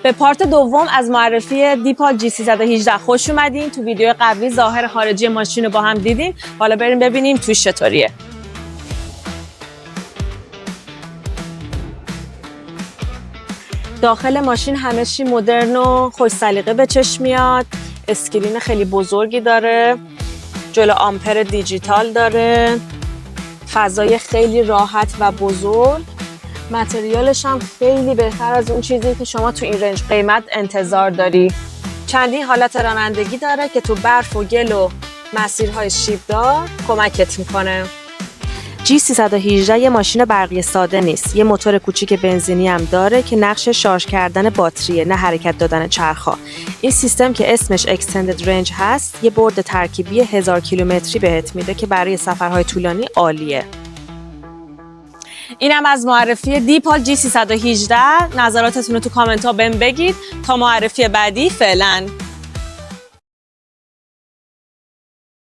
به پارت دوم از معرفی دیپال جی 318 خوش اومدین. تو ویدیو قبلی ظاهر خارجی ماشین رو با هم دیدیم. حالا بریم ببینیم توش چطوریه. داخل ماشین همه چی مدرن و خوش سلیقه به چشم میاد. اسکرین خیلی بزرگی داره. جلو آمپر دیجیتال داره. فضای خیلی راحت و بزرگ. متریالش هم خیلی بهتر از اون چیزی که شما تو این رنج قیمت انتظار داری. چندین حالت رانندگی داره که تو برف و گل و مسیرهای شیبدار کمکت میکنه. جی 318 یه ماشین برقی ساده نیست. یه موتور کوچیک بنزینی هم داره که نقش شارژ کردن باتریه، نه حرکت دادن چرخا. این سیستم که اسمش اکستندد رنج هست، یه برد ترکیبی 1000 کیلومتری بهت میده که برای سفرهای طولانی عالیه. اینم از معرفی دیپال جی 318. نظراتتون رو تو کامنت ها بهم بگید. تا معرفی بعدی، فعلا.